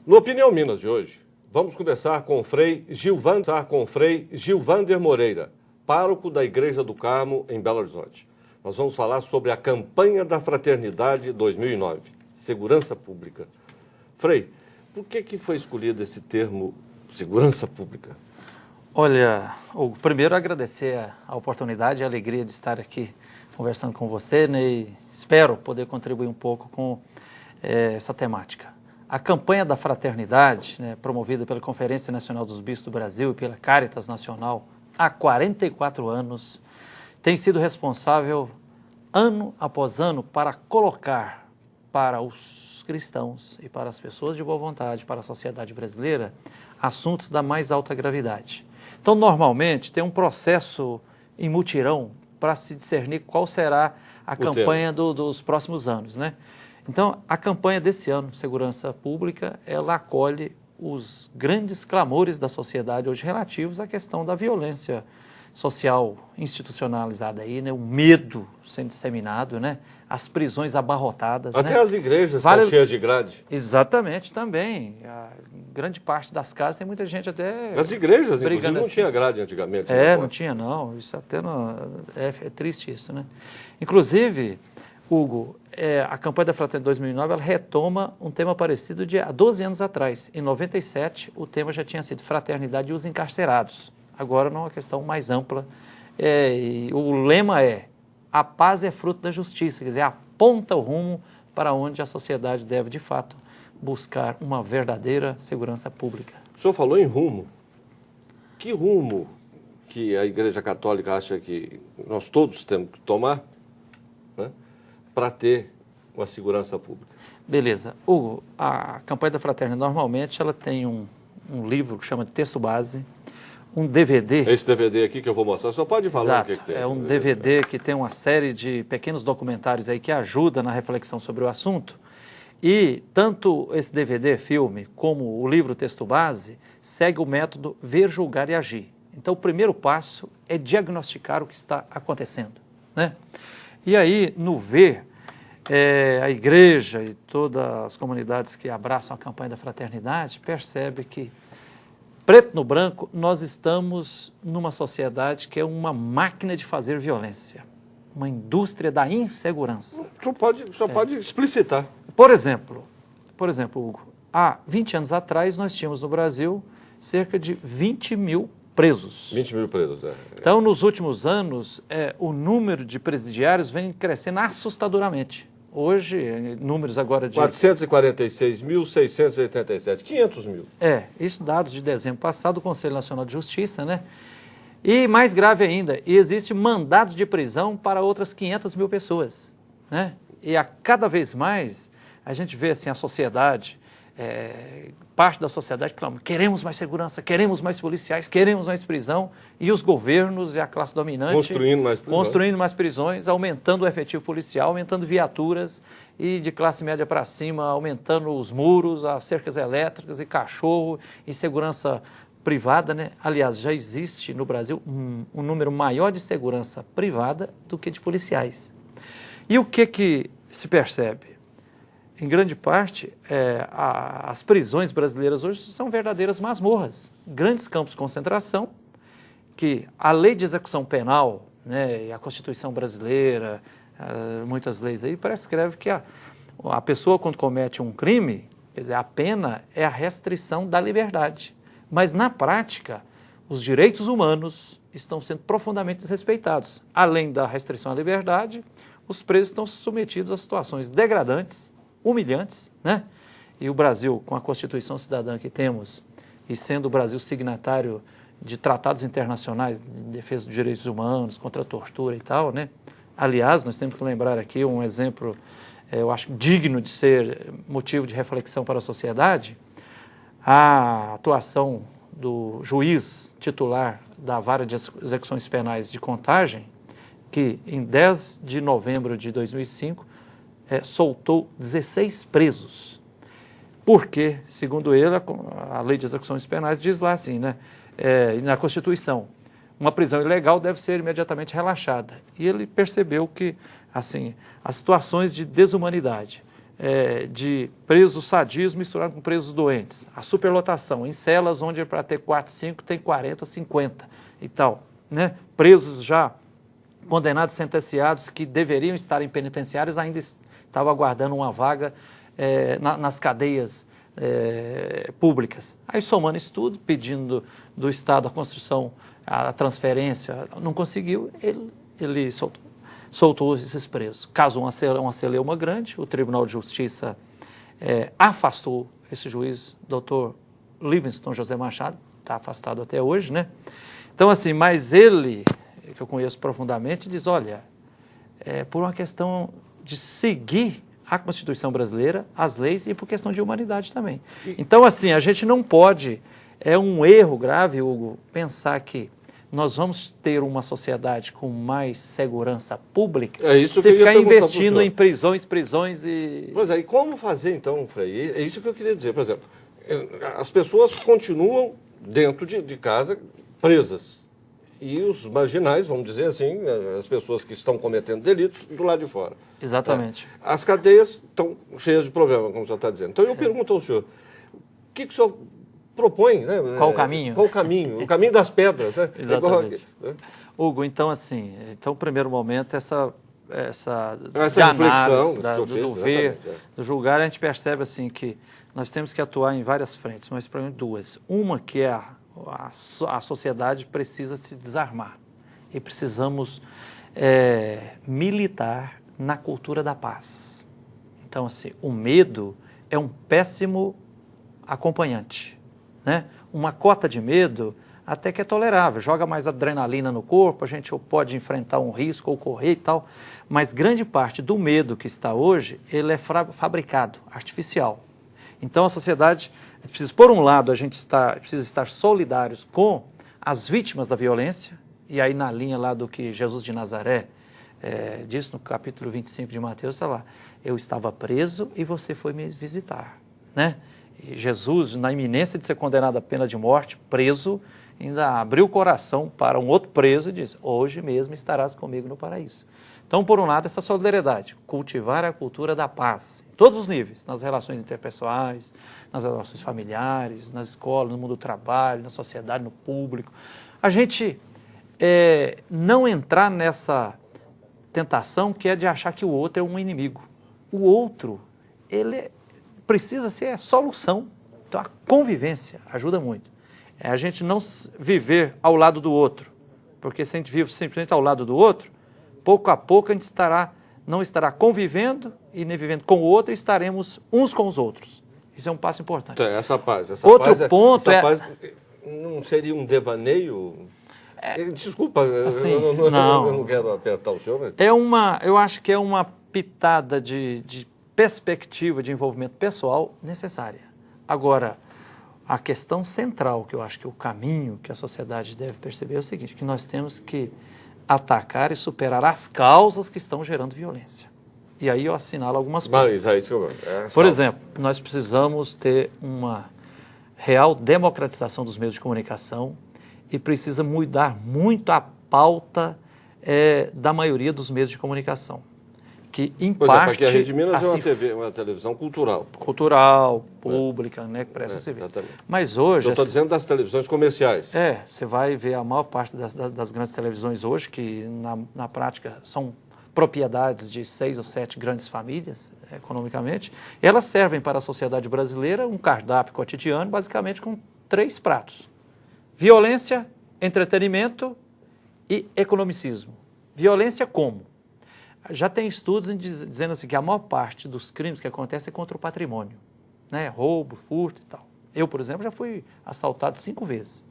No Opinião Minas de hoje, vamos conversar com o Frei Gilvander Moreira, pároco da Igreja do Carmo, em Belo Horizonte. Nós vamos falar sobre a campanha da Fraternidade 2009, segurança pública. Frei, por que foi escolhido esse termo segurança pública? Olha, Hugo, primeiro agradecer a oportunidade e a alegria de estar aqui conversando com você, né, e espero poder contribuir um pouco com essa temática. A campanha da Fraternidade, né, promovida pela Conferência Nacional dos Bispos do Brasil e pela Caritas Nacional há 44 anos, tem sido responsável, ano após ano, para colocar para os cristãos e para as pessoas de boa vontade, para a sociedade brasileira, assuntos da mais alta gravidade. Então, normalmente, tem um processo em mutirão para se discernir qual será a campanha dos próximos anos, né? Então, a campanha desse ano, Segurança Pública, ela acolhe os grandes clamores da sociedade hoje relativos à questão da violência social institucionalizada aí, né? O medo sendo disseminado, né? As prisões abarrotadas. Até né? as igrejas são cheias de grade. Exatamente, também. A grande parte das casas tem muita gente até... As igrejas, inclusive, não assim. tinha grade antigamente. Não tinha não. Isso até não... É triste isso, né? Inclusive, Hugo, a campanha da Fraternidade 2009, ela retoma um tema parecido há 12 anos atrás. Em 97, o tema já tinha sido Fraternidade e os Encarcerados. Agora, numa questão mais ampla. E o lema é: a paz é fruto da justiça, quer dizer, aponta o rumo para onde a sociedade deve, de fato, buscar uma verdadeira segurança pública. O senhor falou em rumo. Que rumo que a Igreja Católica acha que nós todos temos que tomar, né, para ter uma segurança pública? Beleza. Hugo, a campanha da Fraternidade, normalmente, ela tem um livro que chama de texto base, um DVD. Esse DVD aqui que eu vou mostrar, só pode falar. Exato. O que tem. É um DVD que tem uma série de pequenos documentários aí que ajudam na reflexão sobre o assunto. E tanto esse DVD, filme, como o livro texto base, segue o método ver, julgar e agir. Então, o primeiro passo é diagnosticar o que está acontecendo, né? E aí, no ver, a igreja e todas as comunidades que abraçam a campanha da Fraternidade percebem que, preto no branco, nós estamos numa sociedade que é uma máquina de fazer violência, uma indústria da insegurança. O senhor pode explicitar. Por exemplo, Hugo, há 20 anos atrás nós tínhamos no Brasil cerca de 20 mil presos. 20 mil presos, Então, nos últimos anos, o número de presidiários vem crescendo assustadoramente. Hoje, números agora de... 446.687, 500 mil. Isso dados de dezembro passado, do Conselho Nacional de Justiça, né? E mais grave ainda, existe mandados de prisão para outras 500 mil pessoas, né? E a cada vez mais a gente vê assim a sociedade, parte da sociedade clama: queremos mais segurança, queremos mais policiais, queremos mais prisão, e os governos e a classe dominante construindo mais prisões, aumentando o efetivo policial, aumentando viaturas, e de classe média para cima aumentando os muros, as cercas elétricas e cachorro e segurança privada, né? Aliás, já existe no Brasil um número maior de segurança privada do que de policiais. E o que se percebe? Em grande parte, as prisões brasileiras hoje são verdadeiras masmorras, grandes campos de concentração, que a lei de execução penal, né, e a Constituição brasileira, muitas leis aí, prescreve que a pessoa, quando comete um crime, quer dizer, a pena é a restrição da liberdade. Mas, na prática, os direitos humanos estão sendo profundamente desrespeitados. Além da restrição à liberdade, os presos estão submetidos a situações degradantes, humilhantes, né? E o Brasil, com a Constituição Cidadã que temos, e sendo o Brasil signatário de tratados internacionais de defesa dos direitos humanos, contra a tortura e tal, né? Aliás, nós temos que lembrar aqui um exemplo, eu acho, digno de ser motivo de reflexão para a sociedade: a atuação do juiz titular da Vara de Execuções Penais de Contagem, que em 10 de novembro de 2005 soltou 16 presos. Porque, segundo ele, a Lei de Execuções Penais diz lá assim, né, na Constituição, uma prisão ilegal deve ser imediatamente relaxada. E ele percebeu que, assim, as situações de desumanidade, de presos sadios misturados com presos doentes. A superlotação, em celas onde para ter 4, 5 tem 40, 50 e tal. Né? Presos já condenados, sentenciados, que deveriam estar em penitenciários, ainda estavam aguardando uma vaga nas cadeias públicas. Aí, somando isso tudo, pedindo do Estado a construção, a transferência, não conseguiu, ele soltou esses presos. Caso uma celeuma grande, o Tribunal de Justiça afastou esse juiz, doutor Livingston José Machado, está afastado até hoje, né? Então, assim, mas ele, que eu conheço profundamente, diz, olha, por uma questão de seguir a Constituição brasileira, as leis e por questão de humanidade também. Então, assim, a gente não pode, é um erro grave, Hugo, pensar que nós vamos ter uma sociedade com mais segurança pública se ficar investindo em prisões e... Pois é, e como fazer então, Frei? É isso que eu queria dizer. Por exemplo, as pessoas continuam dentro de casa presas. E os marginais, vamos dizer assim, as pessoas que estão cometendo delitos, do lado de fora. Exatamente. As cadeias estão cheias de problemas, como o senhor está dizendo. Então eu pergunto ao senhor, o que o senhor propõe, né? Qual o caminho? Qual o caminho? O caminho das pedras, né? Exatamente. Hugo, então assim, no primeiro momento, essa reflexão do julgar, a gente percebe assim que nós temos que atuar em várias frentes, mas para mim duas. Uma que é a sociedade precisa se desarmar e precisamos militar na cultura da paz. Então assim, o medo é um péssimo acompanhante. Né? Uma cota de medo até que é tolerável, joga mais adrenalina no corpo, a gente pode enfrentar um risco ou correr e tal, mas grande parte do medo que está hoje, ele é fabricado, artificial. Então a sociedade precisa, por um lado, a gente precisa estar solidários com as vítimas da violência, e aí na linha lá do que Jesus de Nazaré disse no capítulo 25 de Mateus, está lá, eu estava preso e você foi me visitar, né? E Jesus, na iminência de ser condenado à pena de morte, preso, ainda abriu o coração para um outro preso e disse, hoje mesmo estarás comigo no paraíso. Então, por um lado, essa solidariedade, cultivar a cultura da paz, em todos os níveis, nas relações interpessoais, nas relações familiares, na escola, no mundo do trabalho, na sociedade, no público. A gente não entrar nessa tentação que é de achar que o outro é um inimigo. O outro, ele precisa ser a solução. Então, a convivência ajuda muito. A gente não viver ao lado do outro, porque se a gente vive simplesmente ao lado do outro, pouco a pouco a gente não estará convivendo e nem vivendo com o outro e estaremos uns com os outros. Isso é um passo importante. Essa paz. Outro ponto paz não seria um devaneio? Desculpa, assim, eu não quero apertar o senhor. Eu acho que é uma pitada de perspectiva de envolvimento pessoal necessária. Agora, a questão central, que eu acho que o caminho que a sociedade deve perceber é o seguinte, que nós temos que atacar e superar as causas que estão gerando violência. E aí eu assinalo algumas coisas. Por exemplo, nós precisamos ter uma real democratização dos meios de comunicação e precisa mudar muito a pauta da maioria dos meios de comunicação. Que, em parte, porque a Rede Minas é uma televisão cultural. Cultural, pública, né, que presta serviço. Exatamente. Mas hoje... Eu estou dizendo das televisões comerciais. Você vai ver a maior parte das grandes televisões hoje, que na prática são propriedades de 6 ou 7 grandes famílias, economicamente, elas servem para a sociedade brasileira um cardápio cotidiano, basicamente com 3 pratos. Violência, entretenimento e economicismo. Violência como? Já tem estudos dizendo assim que a maior parte dos crimes que acontecem é contra o patrimônio, né? Roubo, furto e tal. Eu, por exemplo, já fui assaltado 5 vezes.